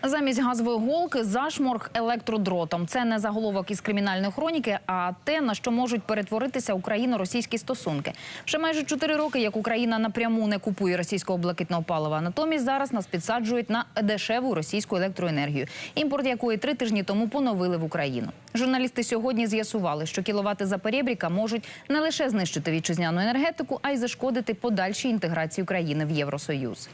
Замість газової голки – зашморг електродротом. Це не заголовок із кримінальної хроніки, а те, на що можуть перетворитися україно-російські стосунки. Вже майже 4 роки, як Україна напряму не купує російського блакитного палива. Натомість зараз нас підсаджують на дешеву російську електроенергію, імпорт якої 3 тижні тому поновили в Україну. Журналісти сьогодні з'ясували, що кіловати за перебріка можуть не лише знищити вітчизняну енергетику, а й зашкодити подальшій інтеграції України в Євросоюз.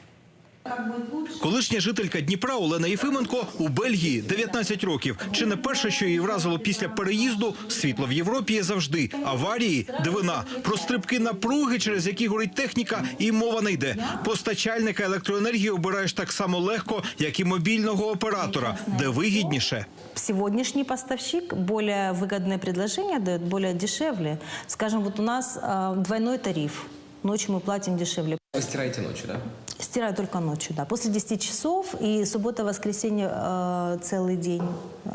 Колишня жителька Дніпра Олена Єфименко у Бельгії 19 років. Чи не перше, що її вразило після переїзду? Світло в Європі є завжди. Аварії – дивина. Про стрибки напруги, через які горить техніка, і мова не йде. Постачальника електроенергії обираєш так само легко, як і мобільного оператора, де вигідніше. Сегодняшний поставщик более выгодное предложение дает, более дешевле. Скажем, вот у нас двойной тариф. Ночью мы платим дешевле. Вы стираете ночью, да? Стираю только ночью, да. После 10 часов и суббота-воскресенье целый день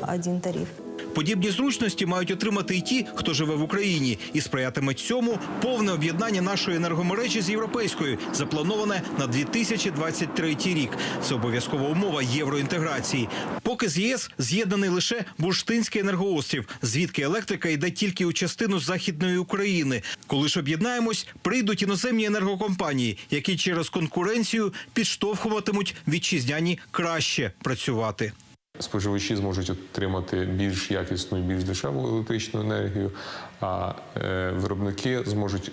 один тариф. Подібні зручності мають отримати і ті, хто живе в Україні. І сприятиме цьому повне об'єднання нашої енергомережі з європейською, заплановане на 2023 рік. Це обов'язкова умова євроінтеграції. Поки з ЄС з'єднаний лише Бурштинський енергоострів, звідки електрика йде тільки у частину Західної України. Коли ж об'єднаємось, прийдуть іноземні енергокомпанії, які через конкуренцію підштовхуватимуть вітчизняні краще працювати. Споживачі зможуть отримати більш якісну і більш дешеву електричну енергію, а виробники зможуть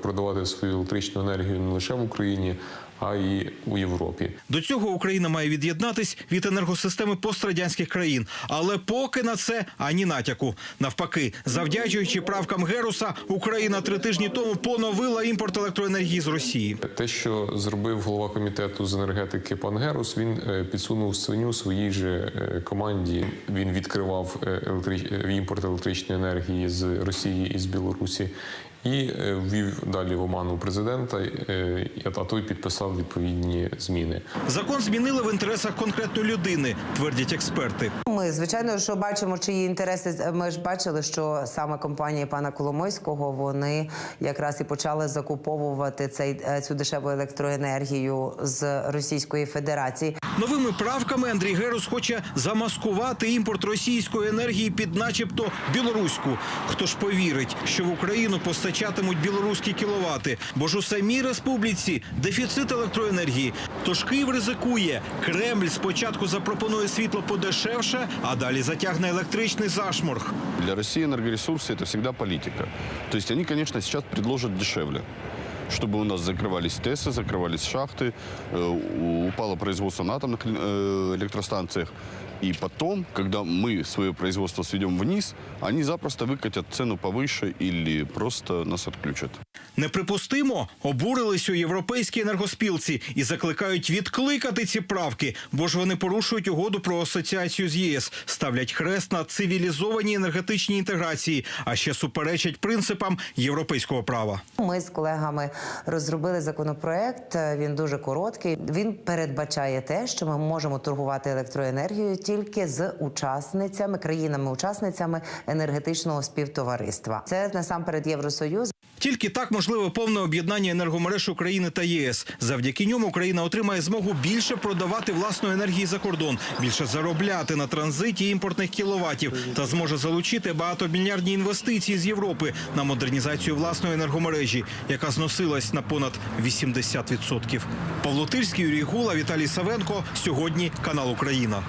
продавати свою електричну енергію не лише в Україні, а й у Європі. До цього Україна має від'єднатись від енергосистеми пострадянських країн. Але поки на це ані натяку. Навпаки, завдячуючи правкам Геруса, Україна 3 тижні тому поновила імпорт електроенергії з Росії. Те, що зробив голова комітету з енергетики пан Герус, він підсунув свиню своїй же команді. Він відкривав імпорт електричної енергії з Росії і з Білорусі. І ввів далі в оману президента, а той підписав відповідні зміни. Закон змінили в інтересах конкретної людини, твердять експерти. Ми, звичайно, що бачимо, чиї інтереси. Ми ж бачили, що саме компанії пана Коломойського, вони якраз і почали закуповувати цю дешеву електроенергію з Російської Федерації. Новими правками Андрій Герус хоче замаскувати імпорт російської енергії під начебто білоруську. Хто ж повірить, що в Україну постачатимуть білоруські кіловати? Бо ж у самій республіці дефіцит електроенергії. Тож Київ ризикує. Кремль спочатку запропонує світло подешевше, а далі затягне електричний зашморг. Для России энергоресурсы – это всегда политика. То есть они, конечно, сейчас предложат дешевле. Чтобы у нас закрывались ТЭСы, закрывались шахты, упало производство на атомных электростанциях. И потом, когда мы свое производство сведем вниз, они запросто выкатят цену повыше или просто нас отключат. Неприпустимо, обурились у європейській енергоспілці і закликають відкликати ці правки, бо ж вони порушують угоду про асоціацію з ЄС, ставлять хрест на цивілізованій енергетичній інтеграції, а ще суперечать принципам європейського права. Ми з колегами розробили законопроект, він дуже короткий. Він передбачає те, що ми можемо торгувати електроенергією тільки з учасницями, країнами-учасницями енергетичного співтовариства. Це насамперед Євросоюз. Тільки так можливе повне об'єднання енергомереж України та єС. Завдяки ньому Україна отримає змогу більше продавати власної енергії за кордон, більше заробляти на транзиті імпортних кіловатів та зможе залучити багатомільярдні інвестиції з Європи на модернізацію власної енергомережі, яка зносилась на понад 80%. Павло Тирський, Юрій Гула, Віталій Савенко. Сьогодні канал Україна.